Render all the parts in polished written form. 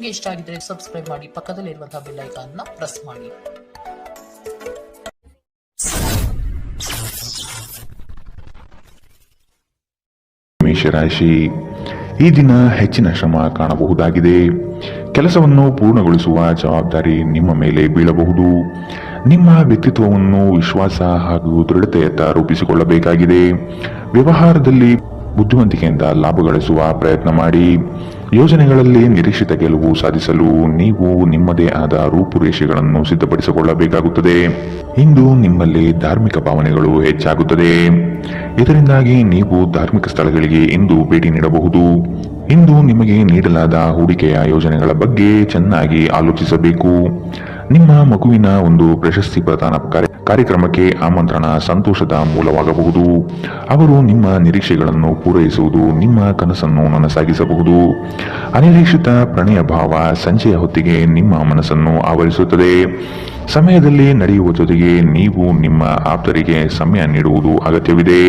ನಿಮಗೆ ಇಷ್ಟ ಆಗಿದ್ರೆ ಸಬ್ಸ್ಕ್ರೈಬ್ ಮಾಡಿ, ಪಕ್ಕದಲ್ಲಿರುವಂತಹ ಬೆಲ್ ಐಕಾನ್ ನ ಪ್ರೆಸ್ ಮಾಡಿ. ಮೇಷರಾಶಿ, ಈ ದಿನ ಹೆಚ್ಚಿನ ಶ್ರಮ ಕಾಣಬಹುದಾಗಿದೆ. ಕೆಲಸವನ್ನು ಪೂರ್ಣಗೊಳಿಸುವ ಜವಾಬ್ದಾರಿ ನಿಮ್ಮ ಮೇಲೆ ಬೀಳಬಹುದು. ನಿಮ್ಮ ವ್ಯಕ್ತಿತ್ವವನ್ನು ವಿಶ್ವಾಸ ಹಾಗೂ ದೃಢತೆಯತ್ತ ರೂಪಿಸಿಕೊಳ್ಳಬೇಕಾಗಿದೆ. ವ್ಯವಹಾರದಲ್ಲಿ ಬುದ್ಧಿವಂತಿಕೆಯಿಂದ ಲಾಭ ಗಳಿಸುವ ಪ್ರಯತ್ನ ಮಾಡಿ. ಯೋಜನೆಗಳಲ್ಲಿ ನಿರೀಕ್ಷಿತ ಗೆಲುವು ಸಾಧಿಸಲು ನೀವು ನಿಮ್ಮದೇ ಆದ ರೂಪುರೇಷೆಗಳನ್ನು ಸಿದ್ಧಪಡಿಸಿಕೊಳ್ಳಬೇಕಾಗುತ್ತದೆ. ಇಂದು ನಿಮ್ಮಲ್ಲಿ ಧಾರ್ಮಿಕ ಭಾವನೆಗಳು ಹೆಚ್ಚಾಗುತ್ತದೆ. ಇದರಿಂದಾಗಿ ನೀವು ಧಾರ್ಮಿಕ ಸ್ಥಳಗಳಿಗೆ ಇಂದು ಭೇಟಿ ನೀಡಬಹುದು. ಇಂದು ನಿಮಗೆ ನೀಡಲಾದ ಹೂಡಿಕೆಯ ಯೋಜನೆಗಳ ಬಗ್ಗೆ ಚೆನ್ನಾಗಿ ಆಲೋಚಿಸಬೇಕು. ನಿಮ್ಮ ಮಗುವಿನ ಒಂದು ಪ್ರಶಸ್ತಿ ಪ್ರದಾನ ಕಾರ್ಯಕ್ರಮಕ್ಕೆ ಆಮಂತ್ರಣ ಸಂತೋಷದ ಮೂಲವಾಗಬಹುದು. ಅವರು ನಿಮ್ಮ ನಿರೀಕ್ಷೆಗಳನ್ನು ಪೂರೈಸುವುದು ನಿಮ್ಮ ಕನಸನ್ನು ನನಸಾಗಿಸಬಹುದು. ಅನಿರೀಕ್ಷಿತ ಪ್ರಣಯ ಭಾವ ಸಂಜೆಯ ಹೊತ್ತಿಗೆ ನಿಮ್ಮ ಮನಸ್ಸನ್ನು ಆವರಿಸುತ್ತದೆ. ಸಮಯದಲ್ಲಿ ನಡೆಯುವ ಜೊತೆಗೆ ನೀವು ನಿಮ್ಮ ಆಪ್ತರಿಗೆ ಸಮಯ ನೀಡುವುದು ಅಗತ್ಯವಿದೆ.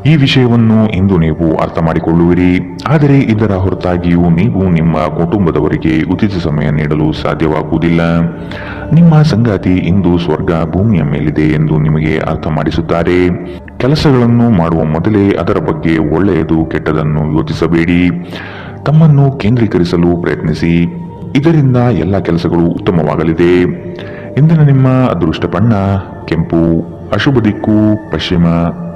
ಈ ವಿಷಯವನ್ನು ಇಂದು ನೀವು ಅರ್ಥ ಮಾಡಿಕೊಳ್ಳುವಿರಿ. ಆದರೆ ಇದರ ಹೊರತಾಗಿಯೂ ನೀವು ನಿಮ್ಮ ಕುಟುಂಬದವರಿಗೆ ಉಚಿತ ಸಮಯ ನೀಡಲು ಸಾಧ್ಯವಾಗುವುದಿಲ್ಲ. ನಿಮ್ಮ ಸಂಗಾತಿ ಇಂದು ಸ್ವರ್ಗ ಭೂಮಿಯ ಮೇಲಿದೆ ಎಂದು ನಿಮಗೆ ಅರ್ಥ ಮಾಡಿಸುತ್ತಾರೆ. ಕೆಲಸಗಳನ್ನು ಮಾಡುವ ಮೊದಲೇ ಅದರ ಬಗ್ಗೆ ಒಳ್ಳೆಯದು ಕೆಟ್ಟದನ್ನು ಯೋಚಿಸಬೇಡಿ. ತಮ್ಮನ್ನು ಕೇಂದ್ರೀಕರಿಸಲು ಪ್ರಯತ್ನಿಸಿ. ಇದರಿಂದ ಎಲ್ಲ ಕೆಲಸಗಳು ಉತ್ತಮವಾಗಲಿದೆ. ಇಂದಿನ ನಿಮ್ಮ ಅದೃಷ್ಟ ಬಣ್ಣ ಕೆಂಪು, ಅಶುಭ ದಿಕ್ಕು ಪಶ್ಚಿಮ.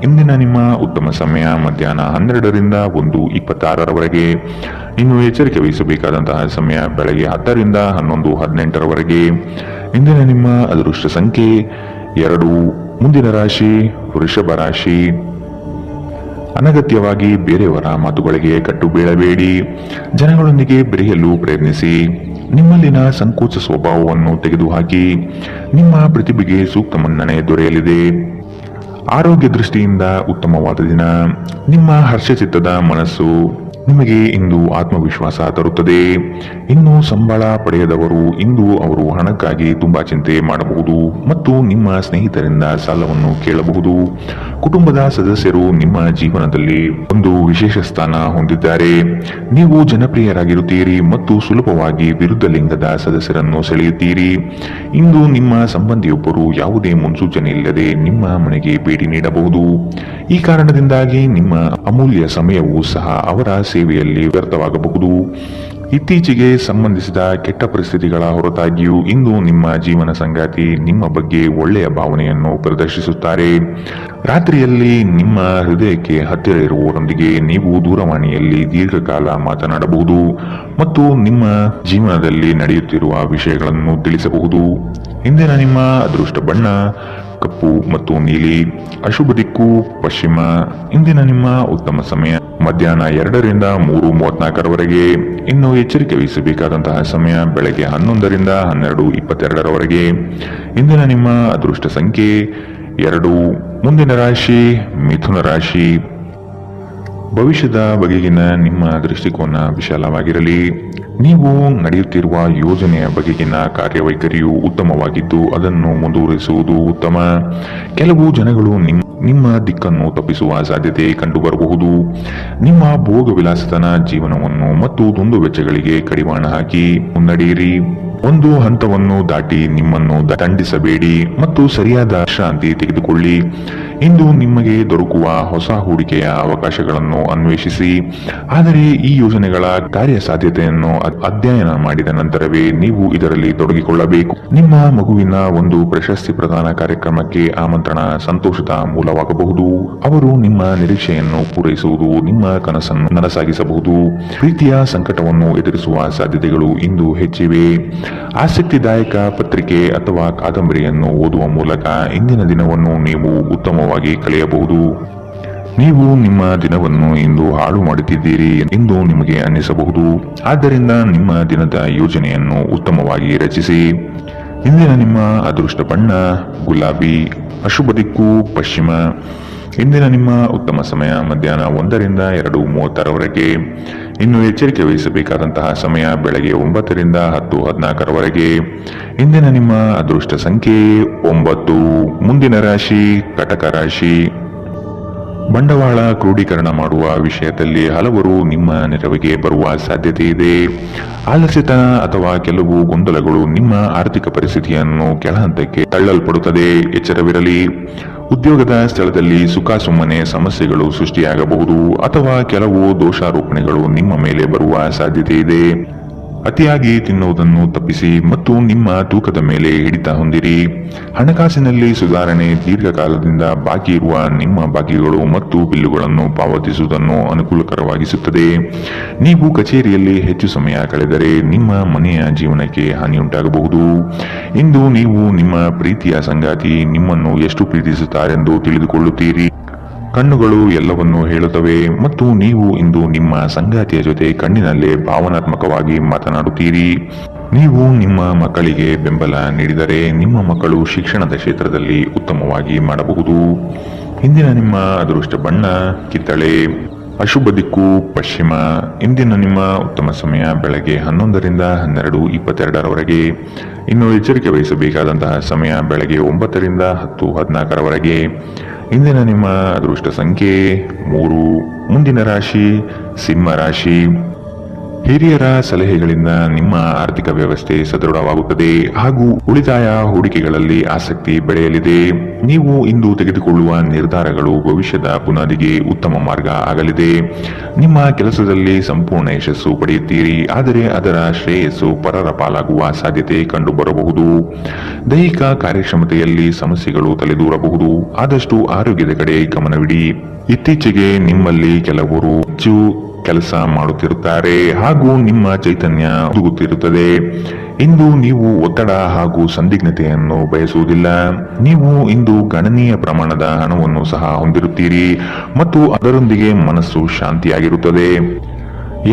ಇಂದಿನ ನಿಮ್ಮ ಉತ್ತಮ ಸಮಯ ಮಧ್ಯಾಹ್ನ 12ರಿಂದ 1:26ರವರೆಗೆ. ಇನ್ನು ಎಚ್ಚರಿಕೆ ವಹಿಸಬೇಕಾದಂತಹ ಸಮಯ ಬೆಳಗ್ಗೆ 10ರಿಂದ 11:18ರವರೆಗೆ. ಇಂದಿನ ನಿಮ್ಮ ಅದೃಷ್ಟ ಸಂಖ್ಯೆ 2. ಮುಂದಿನ ರಾಶಿ ವೃಷಭ ರಾಶಿ. ಅನಗತ್ಯವಾಗಿ ಬೇರೆಯವರ ಮಾತುಗಳಿಗೆ ಕಟ್ಟು ಬೀಳಬೇಡಿ. ಜನಗಳೊಂದಿಗೆ ಬೆರೆಯಲು ಪ್ರಯತ್ನಿಸಿ. ನಿಮ್ಮಲ್ಲಿನ ಸಂಕೋಚ ಸ್ವಭಾವವನ್ನು ತೆಗೆದುಹಾಕಿ. ನಿಮ್ಮ ಪ್ರತಿಭೆಗೆ ಸೂಕ್ತ ಮನ್ನಣೆ ದೊರೆಯಲಿದೆ. ಆರೋಗ್ಯ ದೃಷ್ಟಿಯಿಂದ ಉತ್ತಮವಾದ ದಿನ. ನಿಮ್ಮ ಹರ್ಷಚಿತ್ತದ ಮನಸ್ಸು ನಿಮಗೆ ಇಂದು ಆತ್ಮವಿಶ್ವಾಸ ತರುತ್ತದೆ. ಇನ್ನು ಸಂಬಳ ಪಡೆಯದವರು ಇಂದು ಅವರು ಹಣಕ್ಕಾಗಿ ತುಂಬಾ ಚಿಂತೆ ಮಾಡಬಹುದು ಮತ್ತು ನಿಮ್ಮ ಸ್ನೇಹಿತರಿಂದ ಸಾಲವನ್ನು ಕೇಳಬಹುದು. ಕುಟುಂಬದ ಸದಸ್ಯರು ನಿಮ್ಮ ಜೀವನದಲ್ಲಿ ಒಂದು ವಿಶೇಷ ಸ್ಥಾನ ಹೊಂದಿದ್ದಾರೆ. ನೀವು ಜನಪ್ರಿಯರಾಗಿರುತ್ತೀರಿ ಮತ್ತು ಸುಲಭವಾಗಿ ವಿರುದ್ಧ ಲಿಂಗದ ಸದಸ್ಯರನ್ನು ಸೆಳೆಯುತ್ತೀರಿ. ಇಂದು ನಿಮ್ಮ ಸಂಬಂಧಿಯೊಬ್ಬರು ಯಾವುದೇ ಮುನ್ಸೂಚನೆ ಇಲ್ಲದೆ ನಿಮ್ಮ ಮನೆಗೆ ಭೇಟಿ ನೀಡಬಹುದು. ಈ ಕಾರಣದಿಂದಾಗಿ ನಿಮ್ಮ ಅಮೂಲ್ಯ ಸಮಯವೂ ಸಹ ಅವರ ಸೇವೆಯಲ್ಲಿ ವ್ಯರ್ಥವಾಗಬಹುದು. ಇತ್ತೀಚೆಗೆ ಸಂಬಂಧಿಸಿದ ಕೆಟ್ಟ ಪರಿಸ್ಥಿತಿಗಳ ಹೊರತಾಗಿಯೂ ಇಂದು ನಿಮ್ಮ ಜೀವನ ಸಂಗಾತಿ ನಿಮ್ಮ ಬಗ್ಗೆ ಒಳ್ಳೆಯ ಭಾವನೆಯನ್ನು ಪ್ರದರ್ಶಿಸುತ್ತಾರೆ. ರಾತ್ರಿಯಲ್ಲಿ ನಿಮ್ಮ ಹೃದಯಕ್ಕೆ ಹತ್ತಿರ ಇರುವವರೊಂದಿಗೆ ನೀವು ದೂರವಾಣಿಯಲ್ಲಿ ದೀರ್ಘಕಾಲ ಮಾತನಾಡಬಹುದು ಮತ್ತು ನಿಮ್ಮ ಜೀವನದಲ್ಲಿ ನಡೆಯುತ್ತಿರುವ ವಿಷಯಗಳನ್ನು ತಿಳಿಸಬಹುದು. ಇಂದಿನ ನಿಮ್ಮ ಅದೃಷ್ಟ ಬಣ್ಣ ಕಪ್ಪು ಮತ್ತು ನೀಲಿ, ಅಶುಭ ದಿಕ್ಕು ಪಶ್ಚಿಮ. ಇಂದಿನ ನಿಮ್ಮ ಉತ್ತಮ ಸಮಯ ಮಧ್ಯಾಹ್ನ 2ರಿಂದ 3:34ರವರೆಗೆ. ಇನ್ನು ಎಚ್ಚರಿಕೆ ವಹಿಸಬೇಕಾದಂತಹ ಸಮಯ ಬೆಳಗ್ಗೆ 11ರಿಂದ 12:22ರವರೆಗೆ. ಇಂದಿನ ನಿಮ್ಮ ಅದೃಷ್ಟ ಸಂಖ್ಯೆ 2. ಮುಂದಿನ ರಾಶಿ ಮಿಥುನ ರಾಶಿ. ಭವಿಷ್ಯದ ಬಗೆಗಿನ ನಿಮ್ಮ ದೃಷ್ಟಿಕೋನ ವಿಶಾಲವಾಗಿರಲಿ. ನೀವು ನಡೆಯುತ್ತಿರುವ ಯೋಜನೆಯ ಬಗೆಗಿನ ಕಾರ್ಯವೈಖರಿಯು ಉತ್ತಮವಾಗಿದ್ದು ಅದನ್ನು ಮುಂದುವರಿಸುವುದು ಉತ್ತಮ. ಕೆಲವು ಜನಗಳು ನಿಮ್ಮ ದಿಕ್ಕನ್ನು ತಪ್ಪಿಸುವ ಸಾಧ್ಯತೆ ಕಂಡುಬರಬಹುದು. ನಿಮ್ಮ ಭೋಗ ವಿಲಾಸತನ ಜೀವನವನ್ನು ಮತ್ತು ದುಂದು ವೆಚ್ಚಗಳಿಗೆ ಕಡಿವಾಣ ಹಾಕಿ ಮುನ್ನಡೆಯಿರಿ. ಒಂದು ಹಂತವನ್ನು ದಾಟಿ ನಿಮ್ಮನ್ನು ದಂಡಿಸಬೇಡಿ ಮತ್ತು ಸರಿಯಾದ ಶಾಂತಿ ತೆಗೆದುಕೊಳ್ಳಿ. ಇಂದು ನಿಮಗೆ ದೊರಕುವ ಹೊಸ ಹೂಡಿಕೆಯ ಅವಕಾಶಗಳನ್ನು ಅನ್ವೇಷಿಸಿ. ಆದರೆ ಈ ಯೋಜನೆಗಳ ಕಾರ್ಯಸಾಧ್ಯತೆಯನ್ನು ಅಧ್ಯಯನ ಮಾಡಿದ ನಂತರವೇ ನೀವು ಇದರಲ್ಲಿ ತೊಡಗಿಕೊಳ್ಳಬೇಕು. ನಿಮ್ಮ ಮಗುವಿನ ಒಂದು ಪ್ರಶಸ್ತಿ ಪ್ರದಾನ ಕಾರ್ಯಕ್ರಮಕ್ಕೆ ಆಮಂತ್ರಣ ಸಂತೋಷದ ಮೂಲವಾಗಬಹುದು. ಅವರು ನಿಮ್ಮ ನಿರೀಕ್ಷೆಯನ್ನು ಪೂರೈಸುವುದು ನಿಮ್ಮ ಕನಸನ್ನು ನನಸಾಗಿಸಬಹುದು. ಪ್ರೀತಿಯ ಸಂಕಟವನ್ನು ಎದುರಿಸುವ ಸಾಧ್ಯತೆಗಳು ಇಂದು ಹೆಚ್ಚಿವೆ. ಆಸಕ್ತಿದಾಯಕ ಪತ್ರಿಕೆ ಅಥವಾ ಕಾದಂಬರಿಯನ್ನು ಓದುವ ಮೂಲಕ ಇಂದಿನ ದಿನವನ್ನು ನೀವು ಉತ್ತಮವಾಗಿ ಕಳೆಯಬಹುದು. ನೀವು ನಿಮ್ಮ ದಿನವನ್ನು ಇಂದು ಹಾಳು ಮಾಡುತ್ತಿದ್ದೀರಿ ಎಂದು ನಿಮಗೆ ಅನ್ನಿಸಬಹುದು. ಆದ್ದರಿಂದ ನಿಮ್ಮ ದಿನದ ಯೋಜನೆಯನ್ನು ಉತ್ತಮವಾಗಿ ರಚಿಸಿ. ಇಂದಿನ ನಿಮ್ಮ ಅದೃಷ್ಟ ಬಣ್ಣ ಗುಲಾಬಿ, ಅಶುಭ ದಿಕ್ಕು ಪಶ್ಚಿಮ. ಇಂದಿನ ನಿಮ್ಮ ಉತ್ತಮ ಸಮಯ ಮಧ್ಯಾಹ್ನ 1ರಿಂದ 2:30ರವರೆಗೆ. ಇನ್ನು ಎಚ್ಚರಿಕೆ ವಹಿಸಬೇಕಾದಂತಹ ಸಮಯ ಬೆಳಗ್ಗೆ 9ರಿಂದ 10:14ರವರೆಗೆ. ಇಂದಿನ ನಿಮ್ಮ ಅದೃಷ್ಟ ಸಂಖ್ಯೆ 9. ಮುಂದಿನ ರಾಶಿ ಕಟಕ ರಾಶಿ. ಬಂಡವಾಳ ಕ್ರೋಢೀಕರಣ ಮಾಡುವ ವಿಷಯದಲ್ಲಿ ಹಲವರು ನಿಮ್ಮ ನೆರವಿಗೆ ಬರುವ ಸಾಧ್ಯತೆ ಇದೆ. ಆಲಸ್ಯತನ ಅಥವಾ ಕೆಲವು ಗೊಂದಲಗಳು ನಿಮ್ಮ ಆರ್ಥಿಕ ಪರಿಸ್ಥಿತಿಯನ್ನು ಕೆಳಹಂತಕ್ಕೆ ತಳ್ಳಲ್ಪಡುತ್ತದೆ. ಎಚ್ಚರವಿರಲಿ. ಉದ್ಯೋಗದ ಸ್ಥಳದಲ್ಲಿ ಸುಮ್ಮನೆ ಸಮಸ್ಯೆಗಳು ಸೃಷ್ಟಿಯಾಗಬಹುದು ಅಥವಾ ಕೆಲವು ದೋಷಾರೋಪಣೆಗಳು ನಿಮ್ಮ ಮೇಲೆ ಬರುವ ಸಾಧ್ಯತೆ ಇದೆ. ಅತಿಯಾಗಿ ತಿನ್ನುವುದನ್ನು ತಪ್ಪಿಸಿ ಮತ್ತು ನಿಮ್ಮ ತೂಕದ ಮೇಲೆ ಹಿಡಿತ ಹೊಂದಿರಿ. ಹಣಕಾಸಿನಲ್ಲಿ ಸುಧಾರಣೆ. ದೀರ್ಘಕಾಲದಿಂದ ಬಾಕಿ ಇರುವ ನಿಮ್ಮ ಬಾಕಿಗಳು ಮತ್ತು ಬಿಲ್ಲುಗಳನ್ನು ಪಾವತಿಸುವುದನ್ನು ಅನುಕೂಲಕರವಾಗಿಸುತ್ತದೆ. ನೀವು ಕಚೇರಿಯಲ್ಲಿ ಹೆಚ್ಚು ಸಮಯ ಕಳೆದರೆ ನಿಮ್ಮ ಮನೆಯ ಜೀವನಕ್ಕೆ ಹಾನಿಯುಂಟಾಗಬಹುದು. ಇಂದು ನೀವು ನಿಮ್ಮ ಪ್ರೀತಿಯ ಸಂಗಾತಿ ನಿಮ್ಮನ್ನು ಎಷ್ಟು ಪ್ರೀತಿಸುತ್ತಾರೆಂದು ತಿಳಿದುಕೊಳ್ಳುತ್ತೀರಿ. ಕಣ್ಣುಗಳು ಎಲ್ಲವನ್ನೂ ಹೇಳುತ್ತವೆ ಮತ್ತು ನೀವು ಇಂದು ನಿಮ್ಮ ಸಂಗಾತಿಯ ಜೊತೆ ಕಣ್ಣಿನಲ್ಲೇ ಭಾವನಾತ್ಮಕವಾಗಿ ಮಾತನಾಡುತ್ತೀರಿ. ನೀವು ನಿಮ್ಮ ಮಕ್ಕಳಿಗೆ ಬೆಂಬಲ ನೀಡಿದರೆ ನಿಮ್ಮ ಮಕ್ಕಳು ಶಿಕ್ಷಣದ ಕ್ಷೇತ್ರದಲ್ಲಿ ಉತ್ತಮವಾಗಿ ಮಾಡಬಹುದು. ಇಂದಿನ ನಿಮ್ಮ ಅದೃಷ್ಟ ಬಣ್ಣ ಕಿತ್ತಳೆ. ಅಶುಭ ದಿಕ್ಕು ಪಶ್ಚಿಮ. ಇಂದಿನ ನಿಮ್ಮ ಉತ್ತಮ ಸಮಯ ಬೆಳಗ್ಗೆ 11ರಿಂದ 12:22ರವರೆಗೆ. ಇನ್ನು ಎಚ್ಚರಿಕೆ ವಹಿಸಬೇಕಾದಂತಹ ಸಮಯ ಬೆಳಗ್ಗೆ 9ರಿಂದ 10:14ರವರೆಗೆ. ಇಂದಿನ ನಿಮ್ಮ ಅದೃಷ್ಟ ಸಂಖ್ಯೆ 3. ಮುಂದಿನ ರಾಶಿ ಸಿಂಹ ರಾಶಿ. ಹಿರಿಯರ ಸಲಹೆಗಳಿಂದ ನಿಮ್ಮ ಆರ್ಥಿಕ ವ್ಯವಸ್ಥೆ ಸದೃಢವಾಗುತ್ತದೆ ಹಾಗೂ ಉಳಿತಾಯ ಹೂಡಿಕೆಗಳಲ್ಲಿ ಆಸಕ್ತಿ ಬೆಳೆಯಲಿದೆ. ನೀವು ಇಂದು ತೆಗೆದುಕೊಳ್ಳುವ ನಿರ್ಧಾರಗಳು ಭವಿಷ್ಯದ ಬುನಾದಿಗೆ ಉತ್ತಮ ಮಾರ್ಗ ಆಗಲಿದೆ. ನಿಮ್ಮ ಕೆಲಸದಲ್ಲಿ ಸಂಪೂರ್ಣ ಯಶಸ್ಸು ಪಡೆಯುತ್ತೀರಿ, ಆದರೆ ಅದರ ಶ್ರೇಯಸ್ಸು ಪರರ ಪಾಲಾಗುವ ಸಾಧ್ಯತೆ ಕಂಡುಬರಬಹುದು. ದೈಹಿಕ ಕಾರ್ಯಕ್ಷಮತೆಯಲ್ಲಿ ಸಮಸ್ಯೆಗಳು ತಲೆದೂರಬಹುದು. ಆದಷ್ಟು ಆರೋಗ್ಯದ ಕಡೆ ಗಮನವಿಡಿ. ಇತ್ತೀಚೆಗೆ ನಿಮ್ಮಲ್ಲಿ ಕೆಲವರು ಹೆಚ್ಚು ಕೆಲಸ ಮಾಡುತ್ತಿರುತ್ತಾರೆ ಹಾಗೂ ನಿಮ್ಮ ಚೈತನ್ಯ ಹುದುಗುತ್ತಿರುತ್ತದೆ. ಇಂದು ನೀವು ಒತ್ತಡ ಹಾಗೂ ಸಂದಿಗ್ಧತೆಯನ್ನು ಬಯಸುವುದಿಲ್ಲ. ನೀವು ಇಂದು ಗಣನೀಯ ಪ್ರಮಾಣದ ಹಣವನ್ನು ಸಹ ಹೊಂದಿರುತ್ತೀರಿ ಮತ್ತು ಅದರೊಂದಿಗೆ ಮನಸ್ಸು ಶಾಂತಿಯಾಗಿರುತ್ತದೆ.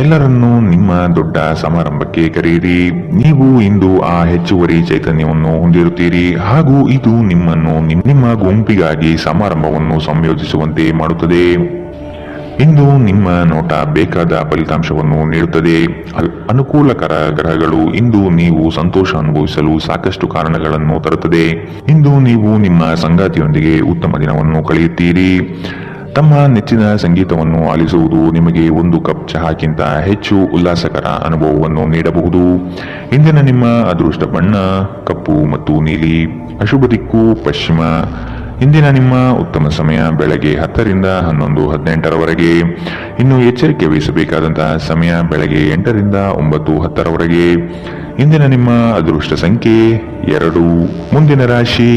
ಎಲ್ಲರನ್ನೂ ನಿಮ್ಮ ದೊಡ್ಡ ಸಮಾರಂಭಕ್ಕೆ ಕರೆಯಿರಿ. ನೀವು ಇಂದು ಆ ಹೆಚ್ಚುವರಿ ಚೈತನ್ಯವನ್ನು ಹೊಂದಿರುತ್ತೀರಿ ಹಾಗೂ ಇದು ನಿಮ್ಮನ್ನು ನಿಮ್ಮ ಗುಂಪಿಗಾಗಿ ಸಮಾರಂಭವನ್ನು ಸಂಯೋಜಿಸುವಂತೆ ಮಾಡುತ್ತದೆ. ಇಂದು ನಿಮ್ಮ ನೋಟ ಬೇಕಾದ ಫಲಿತಾಂಶವನ್ನು ನೀಡುತ್ತದೆ. ಅನುಕೂಲಕರ ಗ್ರಹಗಳು ಇಂದು ನೀವು ಸಂತೋಷ ಅನುಭವಿಸಲು ಸಾಕಷ್ಟು ಕಾರಣಗಳನ್ನು ತರುತ್ತದೆ. ಇಂದು ನೀವು ನಿಮ್ಮ ಸಂಗಾತಿಯೊಂದಿಗೆ ಉತ್ತಮ ದಿನವನ್ನು ಕಳೆಯುತ್ತೀರಿ. ತಮ್ಮ ನೆಚ್ಚಿನ ಸಂಗೀತವನ್ನು ಆಲಿಸುವುದು ನಿಮಗೆ ಒಂದು ಕಪ್ ಚಹಾಕ್ಕಿಂತ ಹೆಚ್ಚು ಉಲ್ಲಾಸಕರ ಅನುಭವವನ್ನು ನೀಡಬಹುದು. ಇಂದಿನ ನಿಮ್ಮ ಅದೃಷ್ಟ ಬಣ್ಣ ಕಪ್ಪು ಮತ್ತು ನೀಲಿ. ಅಶುಭ ದಿಕ್ಕು ಪಶ್ಚಿಮ. ಇಂದಿನ ನಿಮ್ಮ ಉತ್ತಮ ಸಮಯ ಬೆಳಗ್ಗೆ 10ರಿಂದ 11:18ರವರೆಗೆ. ಇನ್ನು ಎಚ್ಚರಿಕೆ ವಹಿಸಬೇಕಾದಂತಹ ಸಮಯ ಬೆಳಗ್ಗೆ 8ರಿಂದ 9:10ರವರೆಗೆ. ಇಂದಿನ ನಿಮ್ಮ ಅದೃಷ್ಟ ಸಂಖ್ಯೆ 2. ಮುಂದಿನ ರಾಶಿ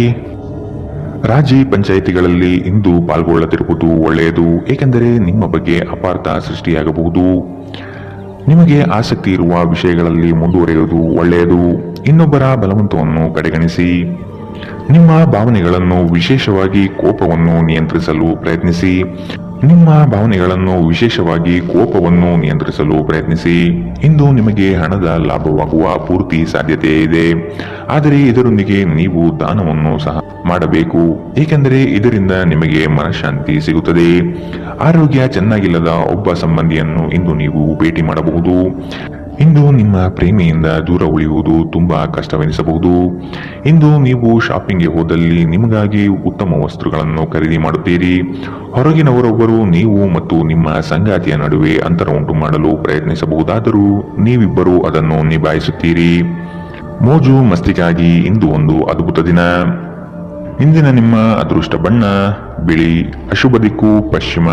ರಾಜಿ ಪಂಚಾಯಿತಿಗಳಲ್ಲಿ ಇಂದು ಪಾಲ್ಗೊಳ್ಳದಿರುವುದು ಒಳ್ಳೆಯದು, ಏಕೆಂದರೆ ನಿಮ್ಮ ಬಗ್ಗೆ ಅಪಾರ್ಥ ಸೃಷ್ಟಿಯಾಗಬಹುದು. ನಿಮಗೆ ಆಸಕ್ತಿ ಇರುವ ವಿಷಯಗಳಲ್ಲಿ ಮುಂದುವರಿಯುವುದು ಒಳ್ಳೆಯದು. ಇನ್ನೊಬ್ಬರ ಬಲವಂತವನ್ನು ಕಡೆಗಣಿಸಿ. ನಿಮ್ಮ ಭಾವನೆಗಳನ್ನು ವಿಶೇಷವಾಗಿ ಕೋಪವನ್ನು ನಿಯಂತ್ರಿಸಲು ಪ್ರಯತ್ನಿಸಿ. ಇಂದು ನಿಮಗೆ ಹಣದ ಲಾಭವಾಗುವ ಪೂರ್ತಿ ಸಾಧ್ಯತೆ ಇದೆ, ಆದರೆ ಇದರೊಂದಿಗೆ ನೀವು ದಾನವನ್ನು ಸಹ ಮಾಡಬೇಕು, ಏಕೆಂದರೆ ಇದರಿಂದ ನಿಮಗೆ ಮನಃಶಾಂತಿ ಸಿಗುತ್ತದೆ. ಆರೋಗ್ಯ ಚೆನ್ನಾಗಿಲ್ಲದ ಒಬ್ಬ ಸಂಬಂಧಿಯನ್ನು ಇಂದು ನೀವು ಭೇಟಿ ಮಾಡಬಹುದು. ಇಂದು ನಿಮ್ಮ ಪ್ರೇಮಿಯಿಂದ ದೂರ ಉಳಿಯುವುದು ತುಂಬಾ ಕಷ್ಟವೆನಿಸಬಹುದು. ಇಂದು ನೀವು ಶಾಪಿಂಗ್ಗೆ ಹೋದಲ್ಲಿ ನಿಮಗಾಗಿ ಉತ್ತಮ ವಸ್ತುಗಳನ್ನು ಖರೀದಿ ಮಾಡುತ್ತೀರಿ. ಹೊರಗಿನವರೊಬ್ಬರು ನೀವು ಮತ್ತು ನಿಮ್ಮ ಸಂಗಾತಿಯ ನಡುವೆ ಅಂತರ ಉಂಟು ಮಾಡಲು ಪ್ರಯತ್ನಿಸಬಹುದಾದರೂ ನೀವಿಬ್ಬರು ಅದನ್ನು ನಿಭಾಯಿಸುತ್ತೀರಿ. ಮೋಜು ಮಸ್ತಿಗಾಗಿ ಇಂದು ಒಂದು ಅದ್ಭುತ ದಿನ. ಇಂದಿನ ನಿಮ್ಮ ಅದೃಷ್ಟ ಬಣ್ಣ ಬಿಳಿ. ಅಶುಭ ದಿಕ್ಕು ಪಶ್ಚಿಮ.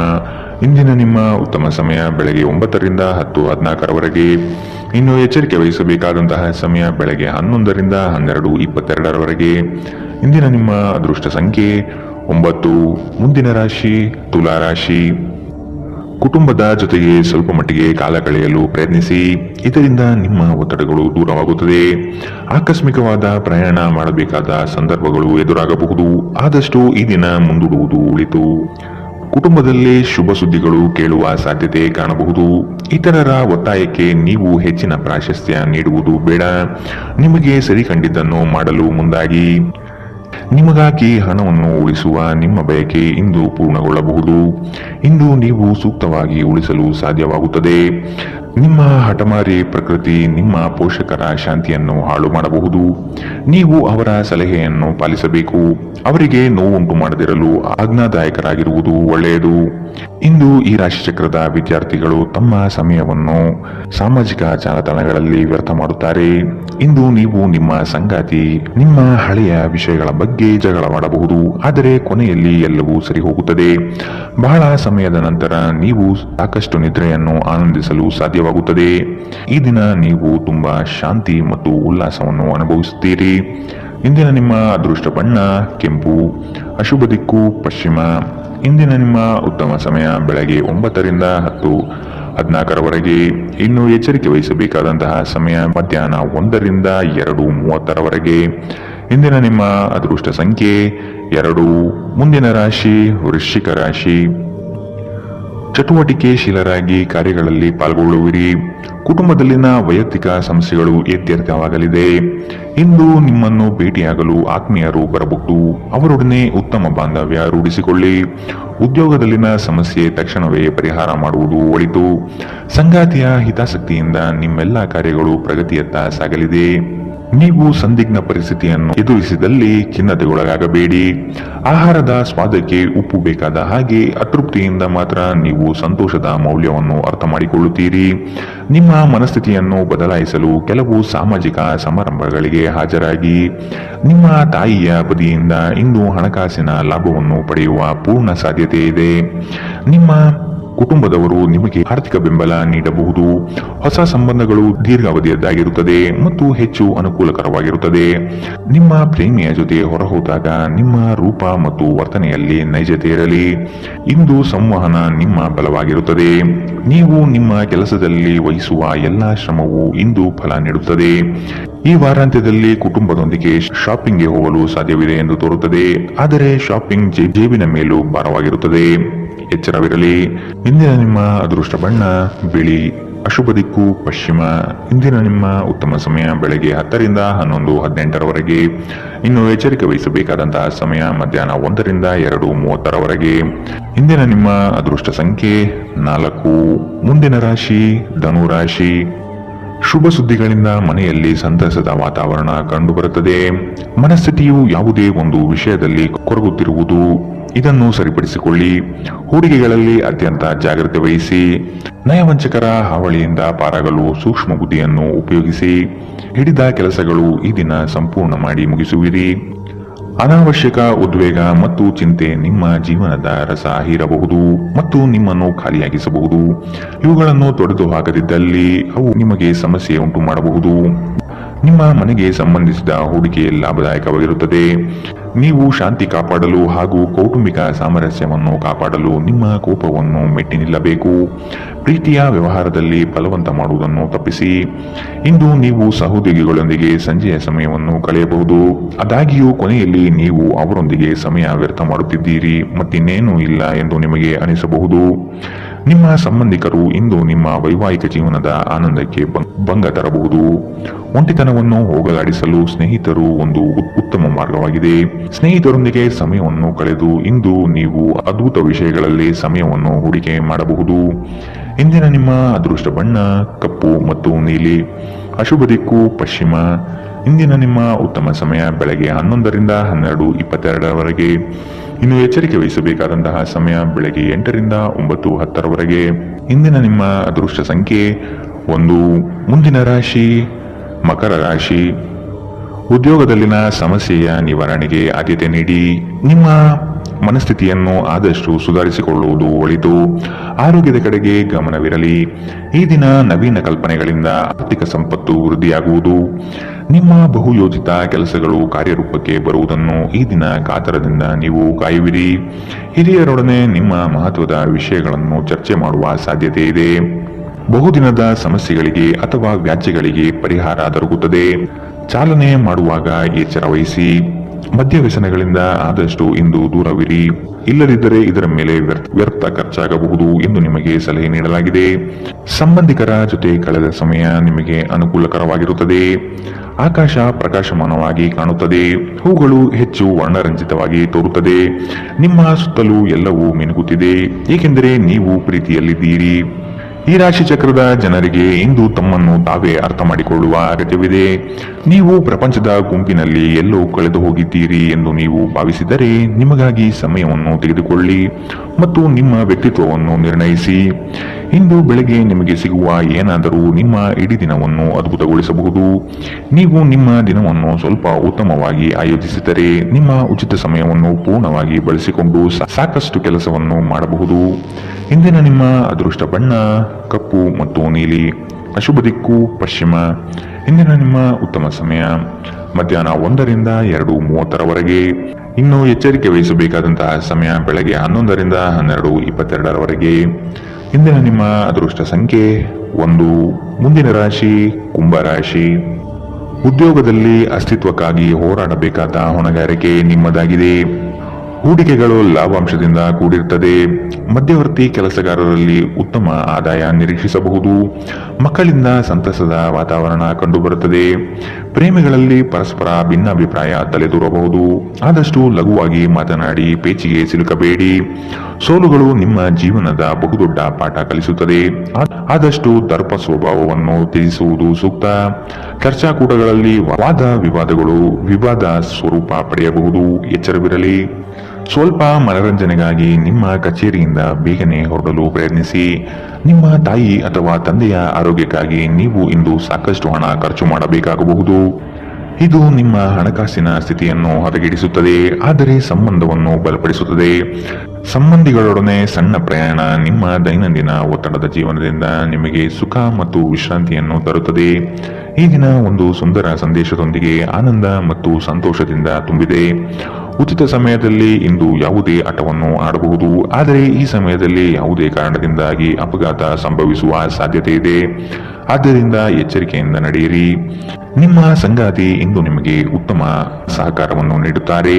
ಇಂದಿನ ನಿಮ್ಮ ಉತ್ತಮ ಸಮಯ ಬೆಳಗ್ಗೆ 9ರಿಂದ 10:14ರವರೆಗೆ. ಇನ್ನು ಎಚ್ಚರಿಕೆ ವಹಿಸಬೇಕಾದಂತಹ ಸಮಯ ಬೆಳಗ್ಗೆ 11ರಿಂದ 12:22ರವರೆಗೆ. ಇಂದಿನ ನಿಮ್ಮ ಅದೃಷ್ಟ ಸಂಖ್ಯೆ 9. ಮುಂದಿನ ರಾಶಿ ತುಲಾ ರಾಶಿ. ಕುಟುಂಬದ ಜೊತೆಗೆ ಸ್ವಲ್ಪ ಮಟ್ಟಿಗೆ ಕಾಲ ಕಳೆಯಲು ಪ್ರಯತ್ನಿಸಿ, ಇದರಿಂದ ನಿಮ್ಮ ಒತ್ತಡಗಳು ದೂರವಾಗುತ್ತದೆ. ಆಕಸ್ಮಿಕವಾದ ಪ್ರಯಾಣ ಮಾಡಬೇಕಾದ ಸಂದರ್ಭಗಳು ಎದುರಾಗಬಹುದು, ಆದಷ್ಟು ಈ ದಿನ ಮುಂದೂಡುವುದು ಒಳಿತು. ಕುಟುಂಬದಲ್ಲಿ ಶುಭ ಸುದ್ದಿಗಳು ಕೇಳುವ ಸಾಧ್ಯತೆ ಕಾಣಬಹುದು. ಇತರರ ಒತ್ತಾಯಕ್ಕೆ ನೀವು ಹೆಚ್ಚಿನ ಪ್ರಾಶಸ್ತ್ಯ ನೀಡುವುದು ಬೇಡ. ನಿಮಗೆ ಸರಿ ಕಂಡಿದ್ದನ್ನು ಮಾಡಲು ಮುಂದಾಗಿ. ನಿಮಗಾಗಿ ಹಣವನ್ನು ಉಳಿಸುವ ನಿಮ್ಮ ಬಯಕೆ ಇಂದು ಪೂರ್ಣಗೊಳ್ಳಬಹುದು. ಇಂದು ನೀವು ಸೂಕ್ತವಾಗಿ ಉಳಿಸಲು ಸಾಧ್ಯವಾಗುತ್ತದೆ. ನಿಮ್ಮ ಹಠಮಾರಿ ಪ್ರಕೃತಿ ನಿಮ್ಮ ಪೋಷಕರ ಶಾಂತಿಯನ್ನು ಹಾಳು ಮಾಡಬಹುದು. ನೀವು ಅವರ ಸಲಹೆಯನ್ನು ಪಾಲಿಸಬೇಕು. ಅವರಿಗೆ ನೋವುಂಟು ಮಾಡದಿರಲು ಆಜ್ಞಾದಾಯಕರಾಗಿರುವುದು ಒಳ್ಳೆಯದು. ಇಂದು ಈ ರಾಶಿಚಕ್ರದ ವಿದ್ಯಾರ್ಥಿಗಳು ತಮ್ಮ ಸಮಯವನ್ನು ಸಾಮಾಜಿಕ ಜಾಲತಾಣಗಳಲ್ಲಿ ವ್ಯರ್ಥ ಮಾಡುತ್ತಾರೆ. ಇಂದು ನೀವು ನಿಮ್ಮ ಸಂಗಾತಿ ನಿಮ್ಮ ಹಳೆಯ ವಿಷಯಗಳ ಬಗ್ಗೆ ಜಗಳವಾಡಬಹುದು, ಆದರೆ ಕೊನೆಯಲ್ಲಿ ಎಲ್ಲವೂ ಸರಿ ಹೋಗುತ್ತದೆ. ಬಹಳ ಸಮಯದ ನಂತರ ನೀವು ಸಾಕಷ್ಟು ನಿದ್ರೆಯನ್ನು ಆನಂದಿಸಲು ಸಾಧ್ಯವಾಗುತ್ತದೆ. ಈ ದಿನ ನೀವು ತುಂಬಾ ಶಾಂತಿ ಮತ್ತು ಉಲ್ಲಾಸವನ್ನು ಅನುಭವಿಸುತ್ತೀರಿ. ಇಂದಿನ ನಿಮ್ಮ ಅದೃಷ್ಟ ಬಣ್ಣ ಕೆಂಪು, ಅಶುಭ ದಿಕ್ಕು ಪಶ್ಚಿಮ. ಇಂದಿನ ನಿಮ್ಮ ಉತ್ತಮ ಸಮಯ ಬೆಳಗ್ಗೆ 9 ರಿಂದ 10:14 ಇನ್ನು ಎಚ್ಚರಿಕೆ ವಹಿಸಬೇಕಾದಂತಹ ಸಮಯ ಮಧ್ಯಾಹ್ನ 1 ರಿಂದ 2:30 ಇಂದಿನ ನಿಮ್ಮ ಅದೃಷ್ಟ ಸಂಖ್ಯೆ 2. ಮುಂದಿನ ರಾಶಿ ವೃಶ್ಚಿಕ ರಾಶಿ. ಚಟುವಟಿಕೆಶೀಲರಾಗಿ ಕಾರ್ಯಗಳಲ್ಲಿ ಪಾಲ್ಗೊಳ್ಳುವಿರಿ. ಕುಟುಂಬದಲ್ಲಿನ ವೈಯಕ್ತಿಕ ಸಮಸ್ಯೆಗಳು ಇತ್ಯರ್ಥವಾಗಲಿದೆ. ಇಂದು ನಿಮ್ಮನ್ನು ಭೇಟಿಯಾಗಲು ಆತ್ಮೀಯರು ಬರಬಹುದು. ಅವರೊಡನೆ ಉತ್ತಮ ಬಾಂಧವ್ಯ ರೂಢಿಸಿಕೊಳ್ಳಿ. ಉದ್ಯೋಗದಲ್ಲಿನ ಸಮಸ್ಯೆ ತಕ್ಷಣವೇ ಪರಿಹಾರ ಮಾಡುವುದು ಒಳಿತು. ಸಂಗಾತಿಯ ಹಿತಾಸಕ್ತಿಯಿಂದ ನಿಮ್ಮೆಲ್ಲ ಕಾರ್ಯಗಳು ಪ್ರಗತಿಯತ್ತ ಸಾಗಲಿದೆ. ನೀವು ಸಂದಿಗ್ಧ ಪರಿಸ್ಥಿತಿಯನ್ನು ಎದುರಿಸಿದಲ್ಲಿ ಖಿನ್ನತೆಗೊಳಗಾಗಬೇಡಿ. ಆಹಾರದ ಸ್ವಾದಕ್ಕೆ ಉಪ್ಪು ಬೇಕಾದ ಹಾಗೆ ಅತೃಪ್ತಿಯಿಂದ ಮಾತ್ರ ನೀವು ಸಂತೋಷದ ಮೌಲ್ಯವನ್ನು ಅರ್ಥ ಮಾಡಿಕೊಳ್ಳುತ್ತೀರಿ. ನಿಮ್ಮ ಮನಸ್ಥಿತಿಯನ್ನು ಬದಲಾಯಿಸಲು ಕೆಲವು ಸಾಮಾಜಿಕ ಸಮಾರಂಭಗಳಿಗೆ ಹಾಜರಾಗಿ. ನಿಮ್ಮ ತಾಯಿಯ ಬದಿಯಿಂದ ಇಂದು ಹಣಕಾಸಿನ ಲಾಭವನ್ನು ಪಡೆಯುವ ಪೂರ್ಣ ಸಾಧ್ಯತೆ ಇದೆ. ನಿಮ್ಮ ಕುಟುಂಬದವರು ನಿಮಗೆ ಆರ್ಥಿಕ ಬೆಂಬಲ ನೀಡಬಹುದು. ಹೊಸ ಸಂಬಂಧಗಳು ದೀರ್ಘಾವಧಿಯದ್ದಾಗಿರುತ್ತದೆ ಮತ್ತು ಹೆಚ್ಚು ಅನುಕೂಲಕರವಾಗಿರುತ್ತದೆ. ನಿಮ್ಮ ಪ್ರೇಮಿಯ ಜೊತೆ ಹೊರಹೋದಾಗ ನಿಮ್ಮ ರೂಪ ಮತ್ತು ವರ್ತನೆಯಲ್ಲಿ ನೈಜತೆ ಇರಲಿ. ಇಂದು ಸಂವಹನ ನಿಮ್ಮ ಬಲವಾಗಿರುತ್ತದೆ. ನೀವು ನಿಮ್ಮ ಕೆಲಸದಲ್ಲಿ ವಹಿಸುವ ಎಲ್ಲಾ ಶ್ರಮವು ಇಂದು ಫಲ ನೀಡುತ್ತದೆ. ಈ ವಾರಾಂತ್ಯದಲ್ಲಿ ಕುಟುಂಬದೊಂದಿಗೆ ಶಾಪಿಂಗ್ಗೆ ಹೋಗಲು ಸಾಧ್ಯವಿದೆ ಎಂದು ತೋರುತ್ತದೆ, ಆದರೆ ಶಾಪಿಂಗ್ ಜೇಬಿನ ಮೇಲೂ ಭಾರವಾಗಿರುತ್ತದೆ. ಎಚ್ಚರವಿರಲಿ. ಇಂದಿನ ನಿಮ್ಮ ಅದೃಷ್ಟ ಬಣ್ಣ ಬಿಳಿ, ಅಶುಭ ದಿಕ್ಕು ಪಶ್ಚಿಮ. ಇಂದಿನ ನಿಮ್ಮ ಉತ್ತಮ ಸಮಯ ಬೆಳಗ್ಗೆ 10 ರಿಂದ 11:18 ಇನ್ನು ಎಚ್ಚರಿಕೆ ವಹಿಸಬೇಕಾದಂತಹ ಸಮಯ ಮಧ್ಯಾಹ್ನ 1 ರಿಂದ 2:30 ಇಂದಿನ ನಿಮ್ಮ ಅದೃಷ್ಟ ಸಂಖ್ಯೆ 4. ಮುಂದಿನ ರಾಶಿ ಧನು ರಾಶಿ. ಶುಭ ಸುದ್ದಿಗಳಿಂದ ಮನೆಯಲ್ಲಿ ಸಂತಸದ ವಾತಾವರಣ ಕಂಡುಬರುತ್ತದೆ. ಮನಸ್ಥಿತಿಯು ಯಾವುದೇ ಒಂದು ವಿಷಯದಲ್ಲಿ ಕೊರಗುತ್ತಿರುವುದು, ಇದನ್ನು ಸರಿಪಡಿಸಿಕೊಳ್ಳಿ. ಹೂಡಿಕೆಗಳಲ್ಲಿ ಅತ್ಯಂತ ಜಾಗ್ರತೆ ವಹಿಸಿ. ನಯವಂಚಕರ ಹಾವಳಿಯಿಂದ ಪಾರಾಗಲು ಸೂಕ್ಷ್ಮ ಬುದ್ಧಿಯನ್ನು ಉಪಯೋಗಿಸಿ. ಹಿಡಿದ ಕೆಲಸಗಳು ಈ ದಿನ ಸಂಪೂರ್ಣ ಮಾಡಿ ಮುಗಿಸುವಿರಿ. ಅನಾವಶ್ಯಕ ಉದ್ವೇಗ ಮತ್ತು ಚಿಂತೆ ನಿಮ್ಮ ಜೀವನದ ರಸ ಹೀರಬಹುದು ಮತ್ತು ನಿಮ್ಮನ್ನು ಖಾಲಿಯಾಗಿಸಬಹುದು. ಇವುಗಳನ್ನು ತೊಡೆದು ಹಾಕದಿದ್ದಲ್ಲಿ ಅವು ನಿಮಗೆ ಸಮಸ್ಯೆ ಉಂಟು ಮಾಡಬಹುದು. ನಿಮ್ಮ ಮನೆಗೆ ಸಂಬಂಧಿಸಿದ ಹೂಡಿಕೆ ಲಾಭದಾಯಕವಾಗಿರುತ್ತದೆ. ನೀವು ಶಾಂತಿ ಕಾಪಾಡಲು ಹಾಗೂ ಕೌಟುಂಬಿಕ ಸಾಮರಸ್ಯವನ್ನು ಕಾಪಾಡಲು ನಿಮ್ಮ ಕೋಪವನ್ನು ಮೆಟ್ಟಿ ನಿಲ್ಲಬೇಕು. ಪ್ರೀತಿಯ ವ್ಯವಹಾರದಲ್ಲಿ ಬಲವಂತ ಮಾಡುವುದನ್ನು ತಪ್ಪಿಸಿ. ಇಂದು ನೀವು ಸಹೋದ್ಯೋಗಿಗಳೊಂದಿಗೆ ಸಂಜೆಯ ಸಮಯವನ್ನು ಕಳೆಯಬಹುದು. ಆದಾಗ್ಯೂ ಕೊನೆಯಲ್ಲಿ ನೀವು ಅವರೊಂದಿಗೆ ಸಮಯ ವ್ಯರ್ಥ ಮಾಡುತ್ತಿದ್ದೀರಿ ಮತ್ತಿನ್ನೇನೂ ಇಲ್ಲ ಎಂದು ನಿಮಗೆ ಅನಿಸಬಹುದು. ನಿಮ್ಮ ಸಂಬಂಧಿಕರು ಇಂದು ನಿಮ್ಮ ವೈವಾಹಿಕ ಜೀವನದ ಆನಂದಕ್ಕೆ ಭಂಗ ತರಬಹುದು. ಒಂಟಿತನವನ್ನು ಹೋಗಲಾಡಿಸಲು ಸ್ನೇಹಿತರು ಒಂದು ಉತ್ತಮ ಮಾರ್ಗವಾಗಿದೆ. ಸ್ನೇಹಿತರೊಂದಿಗೆ ಸಮಯವನ್ನು ಕಳೆದು ಇಂದು ನೀವು ಅದ್ಭುತ ವಿಷಯಗಳಲ್ಲಿ ಸಮಯವನ್ನು ಹೂಡಿಕೆ ಮಾಡಬಹುದು. ಇಂದಿನ ನಿಮ್ಮ ಅದೃಷ್ಟ ಬಣ್ಣ ಕಪ್ಪು ಮತ್ತು ನೀಲಿ, ಅಶುಭ ದಿಕ್ಕು ಪಶ್ಚಿಮ. ಇಂದಿನ ನಿಮ್ಮ ಉತ್ತಮ ಸಮಯ ಬೆಳಗ್ಗೆ 11 ರಿಂದ 12:22 ಇನ್ನು ಎಚ್ಚರಿಕೆ ವಹಿಸಬೇಕಾದಂತಹ ಸಮಯ ಬೆಳಗ್ಗೆ 8 ರಿಂದ 9:10 ಇಂದಿನ ನಿಮ್ಮ ಅದೃಷ್ಟ ಸಂಖ್ಯೆ 1. ಮುಂದಿನ ರಾಶಿ ಮಕರ ರಾಶಿ. ಉದ್ಯೋಗದಲ್ಲಿನ ಸಮಸ್ಯೆಯ ನಿವಾರಣೆಗೆ ಆದ್ಯತೆ ನೀಡಿ. ನಿಮ್ಮ ಮನಸ್ಥಿತಿಯನ್ನು ಆದಷ್ಟು ಸುಧಾರಿಸಿಕೊಳ್ಳುವುದು ಒಳಿತು. ಆರೋಗ್ಯದ ಕಡೆಗೆ ಗಮನವಿರಲಿ. ಈ ದಿನ ನವೀನ ಕಲ್ಪನೆಗಳಿಂದ ಆರ್ಥಿಕ ಸಂಪತ್ತು ವೃದ್ಧಿಯಾಗುವುದು. ನಿಮ್ಮ ಬಹುಯೋಜಿತ ಕೆಲಸಗಳು ಕಾರ್ಯರೂಪಕ್ಕೆ ಬರುವುದನ್ನು ಈ ದಿನ ಕಾತರದಿಂದ ನೀವು ಕಾಯುವಿರಿ. ಹಿರಿಯರೊಡನೆ ನಿಮ್ಮ ಮಹತ್ವದ ವಿಷಯಗಳನ್ನು ಚರ್ಚೆ ಮಾಡುವ ಸಾಧ್ಯತೆ ಇದೆ. ಬಹುದಿನದ ಸಮಸ್ಯೆಗಳಿಗೆ ಅಥವಾ ವ್ಯಾಜ್ಯಗಳಿಗೆ ಪರಿಹಾರ ದೊರಕುತ್ತದೆ. ಚಾಲನೆ ಮಾಡುವಾಗ ಎಚ್ಚರ ವಹಿಸಿ. ಮದ್ಯವ್ಯಸನಗಳಿಂದ ಆದಷ್ಟು ಇಂದು ದೂರವಿರಿ. ಇಲ್ಲದಿದ್ದರೆ ಇದರ ಮೇಲೆ ವ್ಯರ್ಥ ಖರ್ಚಾಗಬಹುದು ಎಂದು ನಿಮಗೆ ಸಲಹೆ ನೀಡಲಾಗಿದೆ. ಸಂಬಂಧಿಕರ ಜೊತೆ ಕಳೆದ ಸಮಯ ನಿಮಗೆ ಅನುಕೂಲಕರವಾಗಿರುತ್ತದೆ. ಆಕಾಶ ಪ್ರಕಾಶಮಾನವಾಗಿ ಕಾಣುತ್ತದೆ. ಹೂಗಳು ಹೆಚ್ಚು ವರ್ಣರಂಜಿತವಾಗಿ ತೋರುತ್ತದೆ. ನಿಮ್ಮ ಸುತ್ತಲೂ ಎಲ್ಲವೂ ಮಿನುಗುತ್ತಿದೆ, ಏಕೆಂದರೆ ನೀವು ಪ್ರೀತಿಯಲ್ಲಿದ್ದೀರಿ. ಈ ರಾಶಿ ಚಕ್ರದ ಜನರಿಗೆ ಇಂದು ತಮ್ಮನ್ನು ತಾವೇ ಅರ್ಥ ಮಾಡಿಕೊಳ್ಳುವ ಅಗತ್ಯವಿದೆ. ನೀವು ಪ್ರಪಂಚದ ಗುಂಪಿನಲ್ಲಿ ಎಲ್ಲೋ ಕಳೆದು ಹೋಗಿದ್ದೀರಿ ಎಂದು ನೀವು ಭಾವಿಸಿದರೆ ನಿಮಗಾಗಿ ಸಮಯವನ್ನು ತೆಗೆದುಕೊಳ್ಳಿ ಮತ್ತು ನಿಮ್ಮ ವ್ಯಕ್ತಿತ್ವವನ್ನು ನಿರ್ಣಯಿಸಿ. ಇಂದು ಬೆಳಗ್ಗೆ ನಿಮಗೆ ಸಿಗುವ ಏನಾದರೂ ನಿಮ್ಮ ಇಡೀ ದಿನವನ್ನು ಅದ್ಭುತಗೊಳಿಸಬಹುದು. ನೀವು ನಿಮ್ಮ ದಿನವನ್ನು ಸ್ವಲ್ಪ ಉತ್ತಮವಾಗಿ ಆಯೋಜಿಸಿದರೆ ನಿಮ್ಮ ಉಚಿತ ಸಮಯವನ್ನು ಪೂರ್ಣವಾಗಿ ಬಳಸಿಕೊಂಡು ಸಾಕಷ್ಟು ಕೆಲಸವನ್ನು ಮಾಡಬಹುದು. ಇಂದಿನ ನಿಮ್ಮ ಅದೃಷ್ಟ ಬಣ್ಣ ಕಪ್ಪು ಮತ್ತು ನೀಲಿ. ಅಶುಭ ದಿಕ್ಕು ಪಶ್ಚಿಮ. ಇಂದಿನ ನಿಮ್ಮ ಉತ್ತಮ ಸಮಯ ಮಧ್ಯಾಹ್ನ 1ರಿಂದ 2:30ರವರೆಗೆ. ಇನ್ನು ಎಚ್ಚರಿಕೆ ವಹಿಸಬೇಕಾದಂತಹ ಸಮಯ ಬೆಳಗ್ಗೆ 11ರಿಂದ 12:22ರವರೆಗೆ. ಇಂದಿನ ನಿಮ್ಮ ಅದೃಷ್ಟ ಸಂಖ್ಯೆ 1. ಮುಂದಿನ ರಾಶಿ ಕುಂಭರಾಶಿ. ಉದ್ಯೋಗದಲ್ಲಿ ಅಸ್ತಿತ್ವಕ್ಕಾಗಿ ಹೋರಾಡಬೇಕಾದ ಹೊಣೆಗಾರಿಕೆ ನಿಮ್ಮದಾಗಿದೆ. ಹೂಡಿಕೆಗಳು ಲಾಭಾಂಶದಿಂದ ಕೂಡಿರುತ್ತದೆ. ಮಧ್ಯವರ್ತಿ ಕೆಲಸಗಾರರಲ್ಲಿ ಉತ್ತಮ ಆದಾಯ ನಿರೀಕ್ಷಿಸಬಹುದು. ಮಕ್ಕಳಿಂದ ಸಂತಸದ ವಾತಾವರಣ ಕಂಡುಬರುತ್ತದೆ. ಪ್ರೇಮಿಗಳಲ್ಲಿ ಪರಸ್ಪರ ಭಿನ್ನಾಭಿಪ್ರಾಯ ತಲೆದೂರಬಹುದು. ಆದಷ್ಟು ಲಘುವಾಗಿ ಮಾತನಾಡಿ ಪೇಚಿಗೆ ಸಿಲುಕಬೇಡಿ. ಸೋಲುಗಳು ನಿಮ್ಮ ಜೀವನದ ಬಹುದೊಡ್ಡ ಪಾಠ ಕಲಿಸುತ್ತದೆ. ಆದಷ್ಟು ದರ್ಪ ಸ್ವಭಾವವನ್ನು ತ್ಯಜಿಸುವುದು ಸೂಕ್ತ. ಚರ್ಚಾಕೂಟಗಳಲ್ಲಿ ವಾದ ವಿವಾದಗಳು ವಿವಾದ ಸ್ವರೂಪ ಪಡೆಯಬಹುದು. ಎಚ್ಚರವಿರಲಿ. ಸ್ವಲ್ಪ ಮನರಂಜನೆಗಾಗಿ ನಿಮ್ಮ ಕಚೇರಿಯಿಂದ ಬೇಗನೆ ಹೊರಡಲು ಪ್ರಯತ್ನಿಸಿ. ನಿಮ್ಮ ತಾಯಿ ಅಥವಾ ತಂದೆಯ ಆರೋಗ್ಯಕ್ಕಾಗಿ ನೀವು ಇಂದು ಸಾಕಷ್ಟು ಹಣ ಖರ್ಚು ಮಾಡಬೇಕಾಗಬಹುದು. ಇದು ನಿಮ್ಮ ಹಣಕಾಸಿನ ಸ್ಥಿತಿಯನ್ನು ಹದಗೆಡಿಸುತ್ತದೆ, ಆದರೆ ಸಂಬಂಧವನ್ನು ಬಲಪಡಿಸುತ್ತದೆ. ಸಂಬಂಧಿಗಳೊಡನೆ ಸಣ್ಣ ಪ್ರಯಾಣ ನಿಮ್ಮ ದೈನಂದಿನ ಒತ್ತಡದ ಜೀವನದಿಂದ ನಿಮಗೆ ಸುಖ ಮತ್ತು ವಿಶ್ರಾಂತಿಯನ್ನು ತರುತ್ತದೆ. ಈ ದಿನ ಒಂದು ಸುಂದರ ಸಂದೇಶದೊಂದಿಗೆ ಆನಂದ ಮತ್ತು ಸಂತೋಷದಿಂದ ತುಂಬಿದೆ. ಉಚಿತ ಸಮಯದಲ್ಲಿ ಇಂದು ಯಾವುದೇ ಆಟವನ್ನು ಆಡಬಹುದು, ಆದರೆ ಈ ಸಮಯದಲ್ಲಿ ಯಾವುದೇ ಕಾರಣದಿಂದಾಗಿ ಅಪಘಾತ ಸಂಭವಿಸುವ ಸಾಧ್ಯತೆ ಇದೆ. ಆದ್ದರಿಂದ ಎಚ್ಚರಿಕೆಯಿಂದ ನಡೆಯಿರಿ. ನಿಮ್ಮ ಸಂಗಾತಿ ಇಂದು ನಿಮಗೆ ಉತ್ತಮ ಸಹಕಾರವನ್ನು ನೀಡುತ್ತಾರೆ.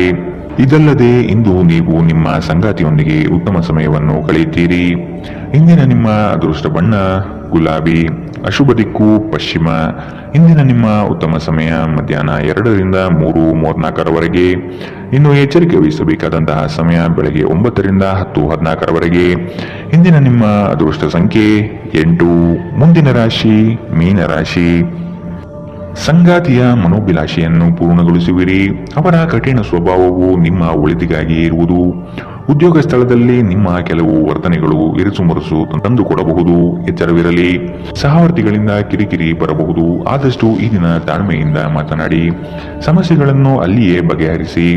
ಇದಲ್ಲದೆ ಇಂದು ನೀವು ನಿಮ್ಮ ಸಂಗಾತಿಯೊಂದಿಗೆ ಉತ್ತಮ ಸಮಯವನ್ನು ಕಳೆಯುತ್ತೀರಿ. ಇಂದಿನ ನಿಮ್ಮ ಅದೃಷ್ಟ ಬಣ್ಣ ಗುಲಾಬಿ. ಅಶುಭ ದಿಕ್ಕು ಪಶ್ಚಿಮ. ಇಂದಿನ ನಿಮ್ಮ ಉತ್ತಮ ಸಮಯ ಮಧ್ಯಾಹ್ನ 2ರಿಂದ 3:34ರವರೆಗೆ. ಇನ್ನು ಎಚ್ಚರಿಕೆ ವಹಿಸಬೇಕಾದಂತಹ ಸಮಯ ಬೆಳಗ್ಗೆ 9ರಿಂದ 10:14ರವರೆಗೆ. ಇಂದಿನ ನಿಮ್ಮ ಅದೃಷ್ಟ ಸಂಖ್ಯೆ 8. ಮುಂದಿನ ರಾಶಿ ಮೀನರಾಶಿ. ಸಂಗಾತಿಯ ಮನೋಭಿಲಾಷೆಯನ್ನು ಪೂರ್ಣಗೊಳಿಸುವಿರಿ. ಅವರ ಕಠಿಣ ಸ್ವಭಾವವು ನಿಮ್ಮ ಒಳಿತಿಗಾಗಿ ಇರುವುದು. ಉದ್ಯೋಗ ಸ್ಥಳದಲ್ಲಿ ನಿಮ್ಮ ಕೆಲವು ವರ್ತನೆಗಳು ಇರಿಸುಮುರುಸು ತಂದುಕೊಡಬಹುದು. ಎಚ್ಚರವಿರಲಿ. ಸಹವರ್ತಿಗಳಿಂದ ಕಿರಿಕಿರಿ ಬರಬಹುದು. ಆದಷ್ಟು ಈ ದಿನ ತಾಳ್ಮೆಯಿಂದ ಮಾತನಾಡಿ ಸಮಸ್ಯೆಗಳನ್ನು ಅಲ್ಲಿಯೇ ಬಗೆಹರಿಸಿ.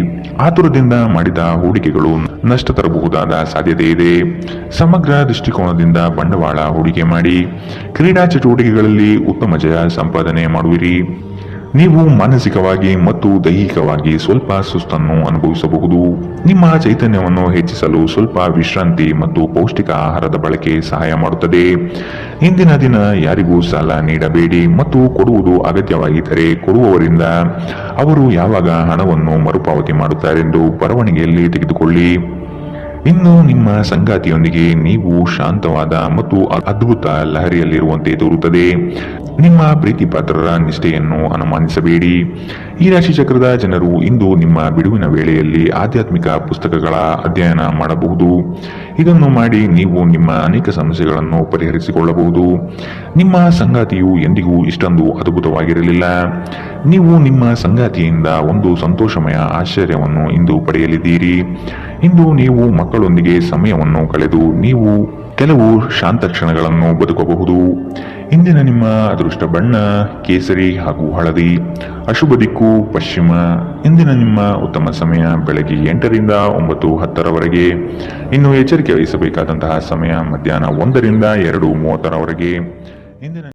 ಆತುರದಿಂದ ಮಾಡಿದ ಹೂಡಿಕೆಗಳು ನಷ್ಟ ತರಬಹುದಾದ ಸಾಧ್ಯತೆ ಇದೆ. ಸಮಗ್ರ ದೃಷ್ಟಿಕೋನದಿಂದ ಬಂಡವಾಳ ಹೂಡಿಕೆ ಮಾಡಿ. ಕ್ರೀಡಾ ಚಟುವಟಿಕೆಗಳಲ್ಲಿ ಉತ್ತಮ ಜಯ ಸಂಪಾದನೆ ಮಾಡುವಿರಿ. ನೀವು ಮಾನಸಿಕವಾಗಿ ಮತ್ತು ದೈಹಿಕವಾಗಿ ಸ್ವಲ್ಪ ಸುಸ್ತನ್ನು ಅನುಭವಿಸಬಹುದು. ನಿಮ್ಮ ಚೈತನ್ಯವನ್ನು ಹೆಚ್ಚಿಸಲು ಸ್ವಲ್ಪ ವಿಶ್ರಾಂತಿ ಮತ್ತು ಪೌಷ್ಟಿಕ ಆಹಾರದ ಬಳಕೆ ಸಹಾಯ ಮಾಡುತ್ತದೆ. ಇಂದಿನ ದಿನ ಯಾರಿಗೂ ಸಾಲ ನೀಡಬೇಡಿ ಮತ್ತು ಕೊಡುವುದು ಅಗತ್ಯವಾಗಿದ್ದರೆ ಕೊಡುವವರಿಂದ ಅವರು ಯಾವಾಗ ಹಣವನ್ನು ಮರುಪಾವತಿ ಮಾಡುತ್ತಾರೆಂದು ಬರವಣಿಗೆಯಲ್ಲಿ ತೆಗೆದುಕೊಳ್ಳಿ. ಇನ್ನು ನಿಮ್ಮ ಸಂಗಾತಿಯೊಂದಿಗೆ ನೀವು ಶಾಂತವಾದ ಮತ್ತು ಅದ್ಭುತ ಲಹರಿಯಲ್ಲಿರುವಂತೆ ತೋರುತ್ತದೆ. ನಿಮ್ಮ ಪ್ರೀತಿ ಪಾತ್ರರ ನಿಷ್ಠೆಯನ್ನು ಅನುಮಾನಿಸಬೇಡಿ. ಈ ರಾಶಿ ಚಕ್ರದ ಜನರು ಇಂದು ನಿಮ್ಮ ಬಿಡುವಿನ ವೇಳೆಯಲ್ಲಿ ಆಧ್ಯಾತ್ಮಿಕ ಪುಸ್ತಕಗಳ ಅಧ್ಯಯನ ಮಾಡಬಹುದು. ಇದನ್ನು ಮಾಡಿ ನೀವು ನಿಮ್ಮ ಅನೇಕ ಸಮಸ್ಯೆಗಳನ್ನು ಪರಿಹರಿಸಿಕೊಳ್ಳಬಹುದು. ನಿಮ್ಮ ಸಂಗಾತಿಯು ಎಂದಿಗೂ ಇಷ್ಟೊಂದು ಅದ್ಭುತವಾಗಿರಲಿಲ್ಲ. ನೀವು ನಿಮ್ಮ ಸಂಗಾತಿಯಿಂದ ಒಂದು ಸಂತೋಷಮಯ ಆಶ್ಚರ್ಯವನ್ನು ಇಂದು ಪಡೆಯಲಿದ್ದೀರಿ. ಇಂದು ನೀವು ಮಕ್ಕಳೊಂದಿಗೆ ಸಮಯವನ್ನು ಕಳೆದು ನೀವು ಕೆಲವು ಶಾಂತ ಕ್ಷಣಗಳನ್ನು ಬದುಕಬಹುದು. ಇಂದಿನ ನಿಮ್ಮ ಅದೃಷ್ಟ ಬಣ್ಣ ಕೇಸರಿ ಹಾಗೂ ಹಳದಿ. ಅಶುಭ ದಿಕ್ಕು ಪಶ್ಚಿಮ. ಇಂದಿನ ನಿಮ್ಮ ಉತ್ತಮ ಸಮಯ ಬೆಳಗ್ಗೆ 8ರಿಂದ 9:10ರವರೆಗೆ. ಇನ್ನು ಎಚ್ಚರಿಕೆ ವಹಿಸಬೇಕಾದಂತಹ ಸಮಯ ಮಧ್ಯಾಹ್ನ 1ರಿಂದ 2:30ರವರೆಗೆ. ಇಂದಿನ